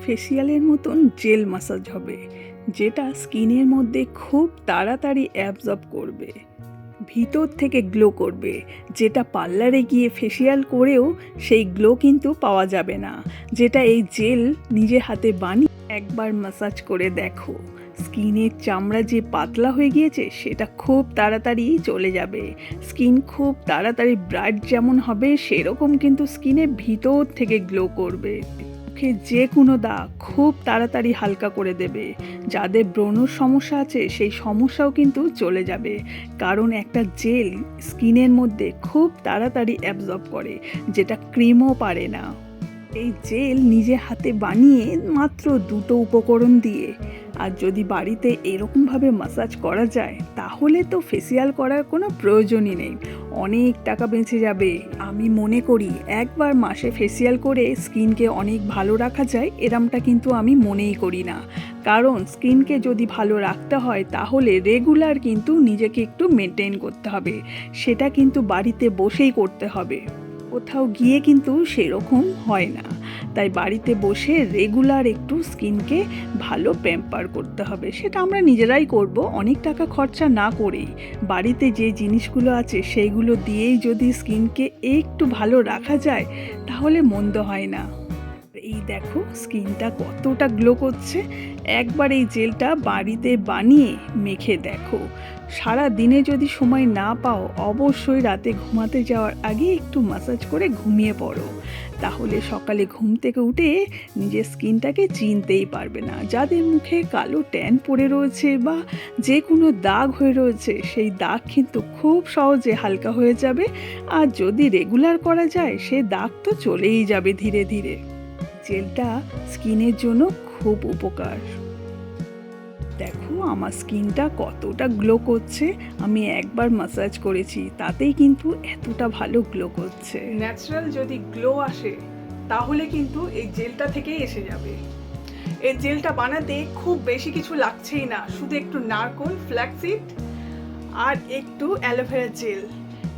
ফেসিয়ালের মতন jail massage হবে, যেটা স্কিনের মধ্যে খুব তাড়াতাড়ি অ্যাবজর্ব করবে, ভিতর থেকে গ্লো করবে, যেটা পার্লারে গিয়ে ফেসিয়াল করেও সেই গ্লো কিন্তু পাওয়া যাবে না। যেটা এই জেল নিজে হাতে বানিয়ে একবার ম্যাসাজ করে দেখো, স্কিনের চামড়া যে পাতলা হয়ে গিয়েছে সেটা খুব তাড়াতাড়ি চলে যাবে। স্কিন খুব তাড়াতাড়ি ব্রাইট যেমন হবে, সেরকম কিন্তু স্কিনের ভিতর থেকে গ্লো করবে। মুখে যে কোনো দাগ খুব তাড়াতাড়ি হালকা করে দেবে। যাদের ব্রণর সমস্যা আছে সেই সমস্যাও কিন্তু চলে যাবে, কারণ একটা জেল স্কিনের মধ্যে খুব তাড়াতাড়ি অ্যাবজর্ব করে, যেটা ক্রিমও পারে না। এই জেল নিজে হাতে বানিয়ে মাত্র 2টো উপকরণ দিয়ে, আর যদি বাড়িতে এরকমভাবে ম্যাসাজ করা যায় তাহলে তো ফেসিয়াল করার কোনো প্রয়োজনই নেই, অনেক টাকা বেঁচে যাবে। আমি মনে করি একবার মাসে ফেসিয়াল করে স্কিনকে অনেক ভালো রাখা যায়, এরমটা কিন্তু আমি মনেই করি না। কারণ স্কিনকে যদি ভালো রাখতে হয় তাহলে রেগুলার কিন্তু নিজেকে একটু মেনটেন করতে হবে, সেটা কিন্তু বাড়িতে বসেই করতে হবে, কোথাও গিয়ে কিন্তু সেরকম হয় না। তাই বাড়িতে বসে রেগুলার একটু স্কিনকে ভালো প্যাম্পার করতে হবে, সেটা আমরা নিজেরাই করব, অনেক টাকা খরচা না করেই। বাড়িতে যে জিনিসগুলো আছে সেইগুলো দিয়েই যদি স্কিনকে একটু ভালো রাখা যায় তাহলে মন্দ হয় না। এই দেখো স্কিনটা কতটা গ্লো করছে। একবার এই জেলটা বাড়িতে বানিয়ে মেখে দেখো। সারা দিনে যদি সময় না পাও অবশ্যই রাতে ঘুমাতে যাওয়ার আগে একটু ম্যাসাজ করে ঘুমিয়ে পড়ো, তাহলে সকালে ঘুম থেকে উঠে নিজের স্কিনটাকে চিনতেই পারবে না। যাদের মুখে কালো ট্যান পড়ে রয়েছে বা যে কোনো দাগ হয়ে রয়েছে সেই দাগ কিন্তু খুব সহজে হালকা হয়ে যাবে, আর যদি রেগুলার করা যায় সে দাগ তো চলেই যাবে ধীরে ধীরে। জেলটা স্কিনের জন্য খুব উপকার। দেখো আমার স্কিনটা কতটা গ্লো করছে, আমি একবার ম্যাসাজ করেছি তাতেই কিন্তু এতটা ভালো গ্লো করছে। ন্যাচারাল যদি গ্লো আসে তাহলে কিন্তু এই জেলটা থেকেই এসে যাবে। এই জেলটা বানাতে খুব বেশি কিছু লাগছেই না, শুধু একটু নারকোল, ফ্ল্যাক্সিড আর একটু অ্যালোভেরা জেল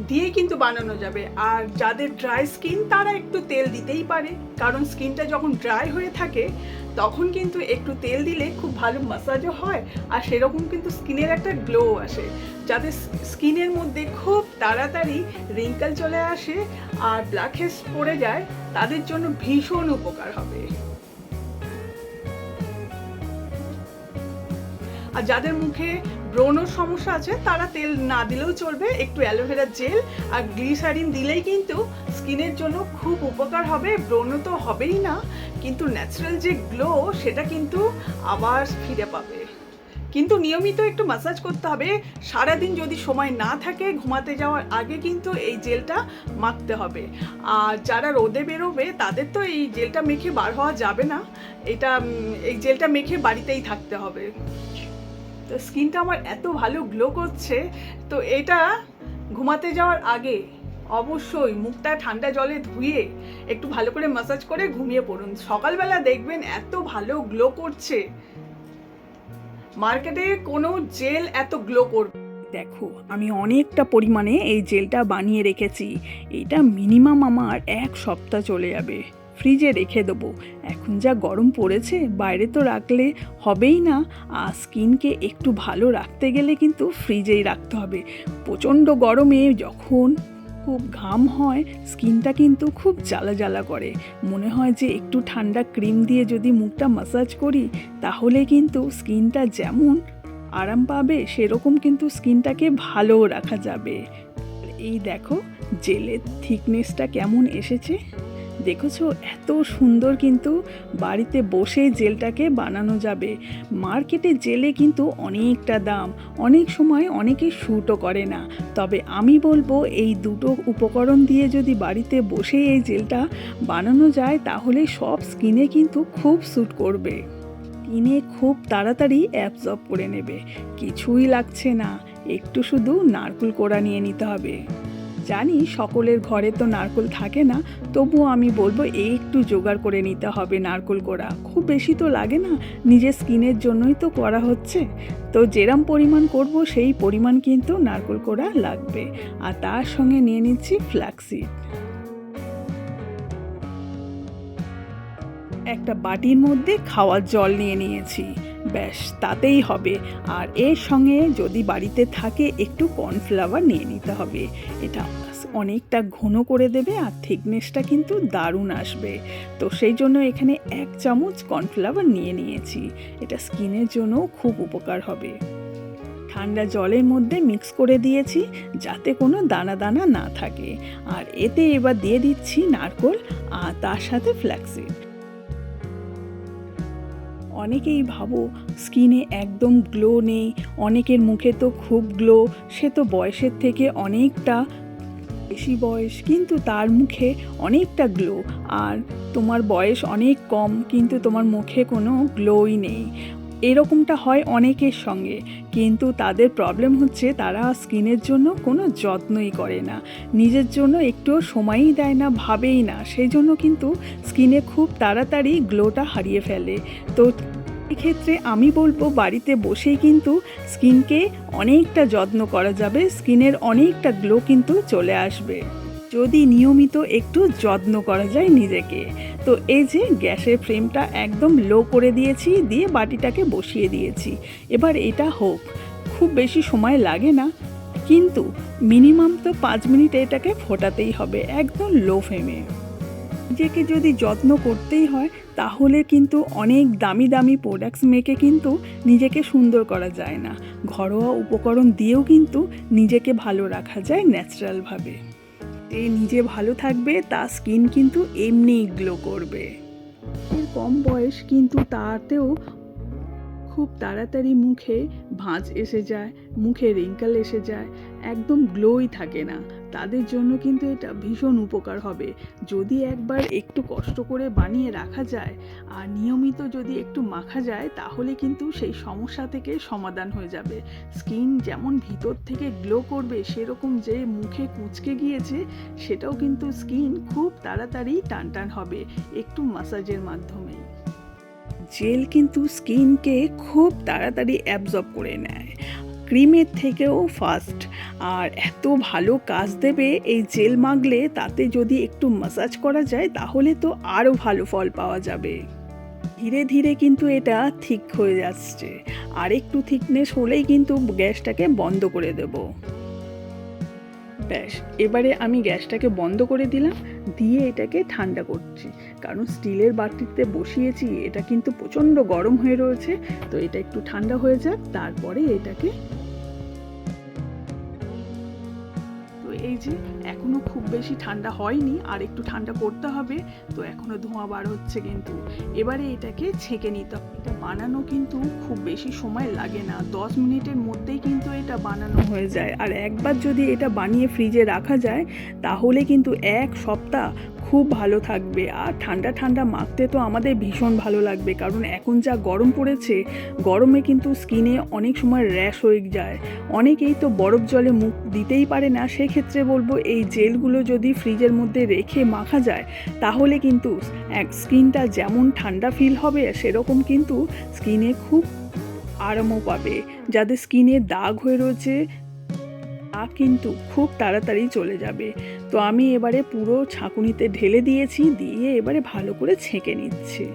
দিয়ে কিন্তু বানানো যাবে। আর যাদের ড্রাই স্কিন তারা একটু তেল দিতেই পারে, কারণ স্কিনটা যখন ড্রাই হয়ে থাকে তখন কিন্তু একটু তেল দিলে খুব ভালো ম্যাসাজও হয়, আর সেরকম কিন্তু স্কিনের একটা গ্লো আসে। যাদের স্কিনের মধ্যে খুব তাড়াতাড়ি রিঙ্কেল চলে আসে আর ব্ল্যাকহেডস পড়ে যায় তাদের জন্য ভীষণ উপকার হবে। আর যাদের মুখে ব্রণর সমস্যা আছে তারা তেল না দিলেও চলবে, একটু অ্যালোভেরা জেল আর গ্লিসারিন দিলেই কিন্তু স্কিনের জন্য খুব উপকার হবে। ব্রণ তো হবেই না, কিন্তু ন্যাচারাল যে গ্লো সেটা কিন্তু আবার ফিরে পাবে। কিন্তু নিয়মিত একটু ম্যাসাজ করতে হবে। সারাদিন যদি সময় না থাকে ঘুমাতে যাওয়ার আগে কিন্তু এই জেলটা মাখতে হবে। আর যারা রোদে বেরোবে তাদের তো এই জেলটা মেখে বার হওয়া যাবে না, এই জেলটা মেখে বাড়িতেই থাকতে হবে। তো স্কিনটা আমার এত ভালো গ্লো করছে, তো এটা ঘুমাতে যাওয়ার আগে অবশ্যই মুখটা ঠান্ডা জলে ধুয়ে একটু ভালো করে ম্যাসাজ করে ঘুমিয়ে পড়ুন। সকালবেলা দেখবেন এত ভালো গ্লো করছে, মার্কেটে কোনো জেল এত গ্লো করবে। দেখো আমি অনেকটা পরিমাণে এই জেলটা বানিয়ে রেখেছি, এটা মিনিমাম আমার 1 সপ্তাহ চলে যাবে। ফ্রিজে রেখে দেবো, এখন যা গরম পড়েছে বাইরে তো রাখলে হবেই না, আর স্কিনকে একটু ভালো রাখতে গেলে কিন্তু ফ্রিজেই রাখতে হবে। প্রচণ্ড গরমে যখন খুব ঘাম হয় স্কিনটা কিন্তু খুব জ্বালা জ্বালা করে, মনে হয় যে একটু ঠান্ডা ক্রিম দিয়ে যদি মুখটা ম্যাসাজ করি তাহলে কিন্তু স্কিনটা যেমন আরাম পাবে সেরকম কিন্তু স্কিনটাকে ভালোও রাখা যাবে। এই দেখো জেলের থিকনেসটা কেমন এসেছে, দেখেছো এত সুন্দর, কিন্তু বাড়িতে বসে জেলটাকে বানানো যাবে। মার্কেটে জেলে কিন্তু অনেকটা দাম, অনেক সময় অনেকে শ্যুটও করে না। তবে আমি বলবো এই 2টো উপকরণ দিয়ে যদি বাড়িতে বসে এই জেলটা বানানো যায় তাহলে সব স্কিনে কিন্তু খুব শ্যুট করবে, স্কিনে খুব তাড়াতাড়ি অ্যাবজর্ব করে নেবে। কিছুই লাগছে না, একটু শুধু নারকেল কোড়া নিয়ে নিতে হবে। জানি সকলের ঘরে তো নারকেল থাকে না, তবুও আমি বলবো একটু জোগাড় করে নিতে হবে নারকেল কোড়া, খুব বেশি তো লাগে না, নিজের স্কিনের জন্যই তো করা হচ্ছে। তো যেরম পরিমাণ করব সেই পরিমাণ কিন্তু নারকেল কোড়া লাগবে। আর তার সঙ্গে নিয়ে নিচ্ছি ফ্ল্যাক্সিড। একটা বাটির মধ্যে খাওয়ার জল নিয়ে নিয়েছি, ব্যাস তাতেই হবে। আর এর সঙ্গে যদি বাড়িতে থাকে একটু কর্নফ্লাওয়ার নিয়ে নিতে হবে। এটা অনেকটা ঘন করে দেবে আর থিকনেসটা কিন্তু দারুণ আসবে। তো সেই জন্য এখানে 1 চামচ কর্নফ্লাওয়ার নিয়ে নিয়েছি। এটা স্কিনের জন্য খুব উপকার হবে। ঠান্ডা জলের মধ্যে মিক্স করে দিয়েছি যাতে কোনো দানা দানা না থাকে। আর এতে এবার দিয়ে দিচ্ছি নারকেল আর তার সাথে ফ্ল্যাক্সিড। অনেকেই ভাবো স্কিনে একদম গ্লো নেই, অনেকের মুখে তো খুব গ্লো, সে তো বয়সের থেকে অনেকটা বেশি বয়স কিন্তু তার মুখে অনেকটা গ্লো, আর তোমার বয়স অনেক কম কিন্তু তোমার মুখে কোনো গ্লোই নেই। এরকমটা হয় অনেকের সঙ্গে, কিন্তু তাদের প্রবলেম হচ্ছে তারা স্কিনের জন্য কোনো যত্নই করে না, নিজের জন্য একটুও সময়ই দেয় না, ভাবেই না, সেই জন্য কিন্তু স্কিনে খুব তাড়াতাড়ি গ্লোটা হারিয়ে ফেলে। তো এক্ষেত্রে আমি বলবো বাড়িতে বসেই কিন্তু স্কিনকে অনেকটা যত্ন করা যাবে, স্কিনের অনেকটা গ্লো কিন্তু চলে আসবে যদি নিয়মিত একটু যত্ন করা যায় নিজেকে। তো এই যে গ্যাসের ফ্লেমটা একদম লো করে দিয়েছি, দিয়ে বাটিটাকে বসিয়ে দিয়েছি। এবার এটা হোক, খুব বেশি সময় লাগে না, কিন্তু মিনিমাম তো 5 মিনিট এটাকে ফোটাতেই হবে একদম লো ফ্লেমে। নিজেকে যদি যত্ন করতেই হয় তাহলে কিন্তু অনেক দামি দামি প্রোডাক্টস মেখে কিন্তু নিজেকে সুন্দর করা যায় না, ঘরোয়া উপকরণ দিয়েও কিন্তু নিজেকে ভালো রাখা যায় ন্যাচারালভাবে। নিজে ভালো থাকবে, তার স্কিন কিন্তু এমনিই গ্লো করবে। এর কম বয়স কিন্তু তাতেও খুব তাড়াতাড়ি মুখে ভাঁজ এসে যায়, মুখে রিঙ্কেল এসে যায়, একদম গ্লোই থাকে না, তাদের জন্য কিন্তু এটা ভীষণ উপকার হবে। যদি একবার একটু কষ্ট করে বানিয়ে রাখা যায় আর নিয়মিত যদি একটু মাখা যায় তাহলে কিন্তু সেই সমস্যা থেকে সমাধান হয়ে যাবে। স্কিন যেমন ভিতর থেকে গ্লো করবে, সেরকম যে মুখে কুঁচকে গিয়েছে সেটাও কিন্তু স্কিন খুব তাড়াতাড়ি টানটান হবে একটু ম্যাসাজের মাধ্যমেই। জেল কিন্তু স্কিনকে খুব তাড়াতাড়ি অ্যাবজর্ব করে নেয়, ক্রিমের থেকেও ফাস্ট, আর এত ভালো কাজ দেবে এই জেল মাখলে। তাতে যদি একটু ম্যাসাজ করা যায় তাহলে তো আরও ভালো ফল পাওয়া যাবে। ধীরে ধীরে কিন্তু এটা ঠিক হয়ে যাচ্ছে, আর একটু থিকনেস হলেই কিন্তু গ্যাসটাকে বন্ধ করে দেব। ব্যাস এবারে আমি গ্যাসটাকে বন্ধ করে দিলাম, দিয়ে এটাকে ঠান্ডা করছি, কারণ স্টিলের বাটিতে বসিয়েছি, এটা কিন্তু প্রচণ্ড গরম হয়ে রয়েছে। তো এটা একটু ঠান্ডা হয়ে যাক, তারপরে এটাকে, তো এই যে এখনো খুব বেশি ঠান্ডা হয়নি, আর একটু ঠান্ডা করতে হবে। তো এখনো ধোঁয়া বার হচ্ছে, কিন্তু এবারে এটাকে ছেঁকে নিতে হবে। এটা বানানো কিন্তু খুব বেশি সময় লাগে না, 10 মিনিটের মধ্যেই কিন্তু এটা বানানো হয়ে যায়। আর একবার যদি এটা বানিয়ে ফ্রিজে রাখা যায় তাহলে কিন্তু 1 সপ্তাহ খুব ভালো থাকবে। আর ঠান্ডা ঠান্ডা মাখতে তো আমাদের ভীষণ ভালো লাগবে, কারণ এখন যা গরম পড়েছে, গরমে কিন্তু স্কিনে অনেক সময় র্যাশ হয়ে যায়, অনেকেই তো বরফ জলে মুখ দিতেই পারে না। সেক্ষেত্রে বলবো এই জেলগুলো যদি ফ্রিজের মধ্যে রেখে মাখা যায় তাহলে কিন্তু স্কিনটা যেমন ঠান্ডা ফিল হবে সেরকম কিন্তু স্কিনে খুব আরামও পাবে। যাদের স্কিনে দাগ হয়ে রয়েছে তা কিন্তু খুব তাড়াতাড়ি চলে যাবে। তো আমি এবারে পুরো ছাঁকুনিতে ঢেলে দিয়েছি, দিয়ে এবারে ভালো করে ছেঁকে নিচ্ছি।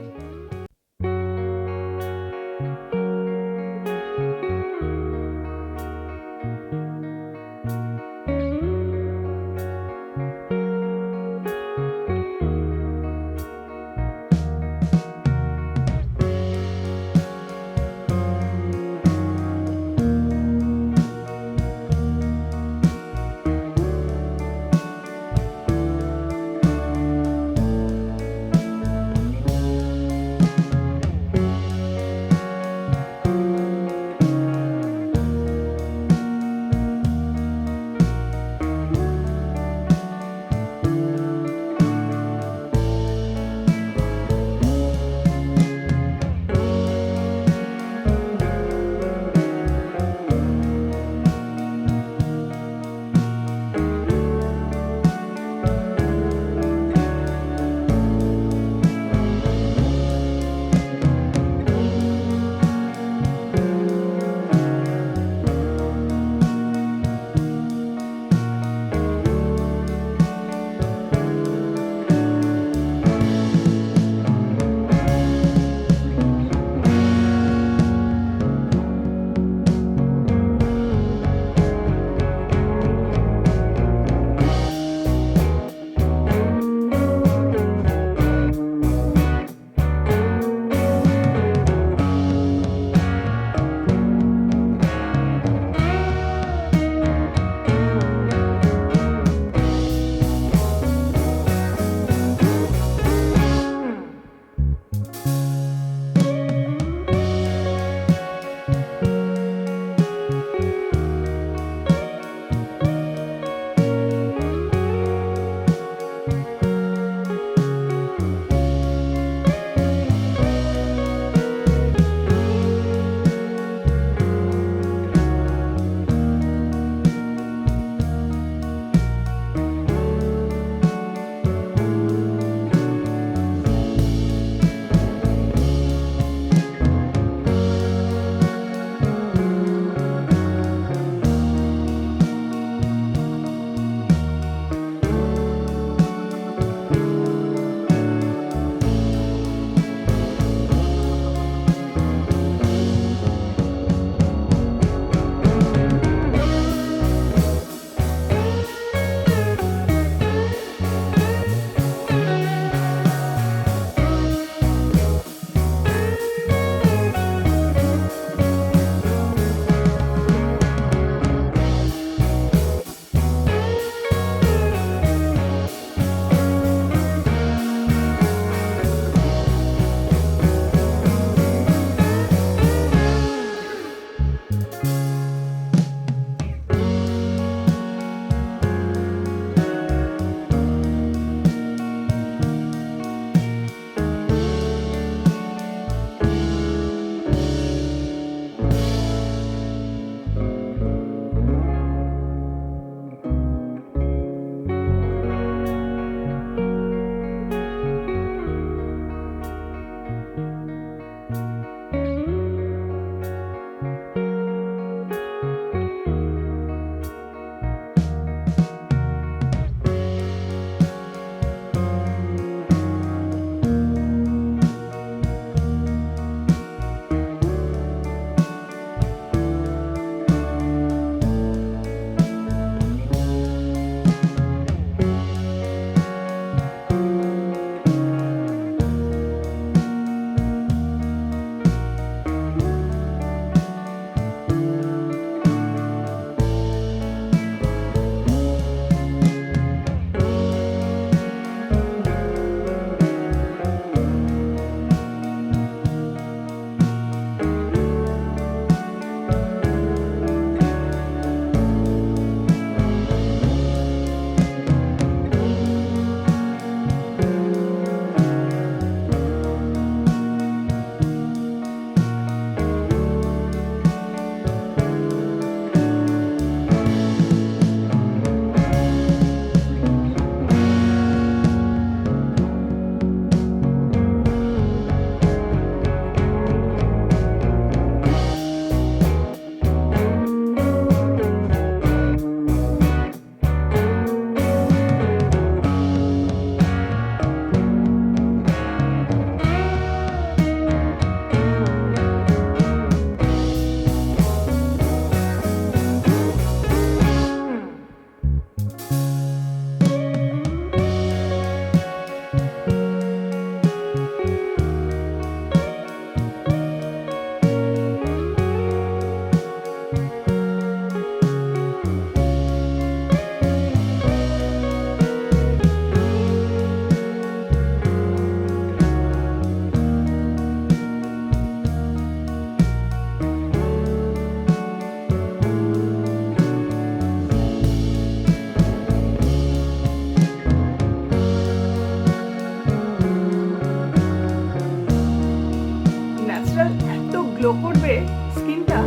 গ্লো করবে স্কিনটা।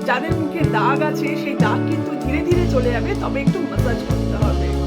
যাদের মুখে দাগ আছে সেই দাগ কিন্তু ধীরে ধীরে চলে যাবে, তবে একটু ম্যাসাজ করতে হবে।